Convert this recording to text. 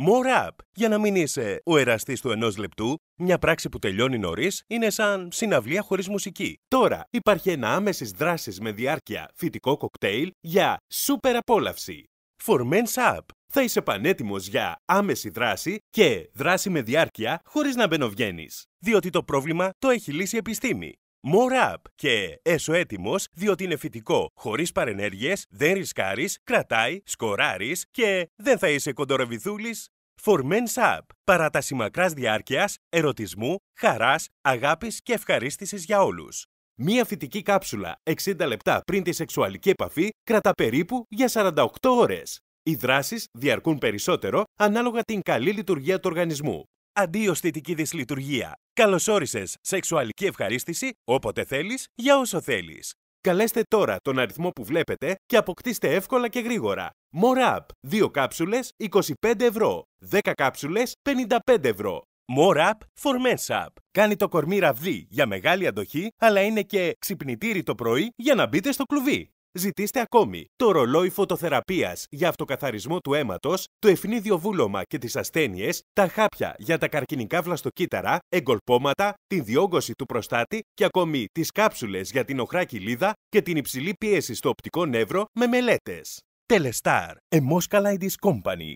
More up! Για να μην είσαι ο εραστής του ενός λεπτού, μια πράξη που τελειώνει νωρίς είναι σαν συναυλία χωρίς μουσική. Τώρα υπάρχει ένα άμεσης δράσης με διάρκεια φυτικό κοκτέιλ για σούπερ απόλαυση. For Men's Up. Θα είσαι πανέτοιμος για άμεση δράση και δράση με διάρκεια χωρίς να μπαινοβγαίνεις. Διότι το πρόβλημα το έχει λύσει η επιστήμη. More up! Και έσω έτοιμος, διότι είναι φυτικό, χωρίς παρενέργειες, δεν ρισκάρεις, κρατάει, σκοράρεις και δεν θα είσαι κοντορεβιθούλης. For Men's Up. Παράταση μακράς διάρκειας, ερωτισμού, χαράς, αγάπης και ευχαρίστησης για όλους. Μία φυτική κάψουλα 60 λεπτά πριν τη σεξουαλική επαφή κρατά περίπου για 48 ώρες. Οι δράσεις διαρκούν περισσότερο ανάλογα την καλή λειτουργία του οργανισμού. Αντίο θετική δυσλειτουργία. Καλώς όρισες σεξουαλική ευχαρίστηση όποτε θέλεις, για όσο θέλεις. Καλέστε τώρα τον αριθμό που βλέπετε και αποκτήστε εύκολα και γρήγορα. More up. 2 κάψουλες 25 ευρώ. 10 κάψουλες 55 ευρώ. More up for Men's Up. Κάνει το κορμί ραβδί για μεγάλη αντοχή, αλλά είναι και ξυπνητήρι το πρωί για να μπείτε στο κλουβί. Ζητήστε ακόμη το ρολόι φωτοθεραπείας για αυτοκαθαρισμό του αίματος, το ευνίδιο βούλωμα και τις ασθένειες, τα χάπια για τα καρκινικά βλαστοκύτταρα, εγκολπώματα, την διόγκωση του προστάτη και ακόμη τις κάψουλες για την οχρά κοιλίδα και την υψηλή πίεση στο οπτικό νεύρο με μελέτες. Telestar, a Mosca Ladies Company.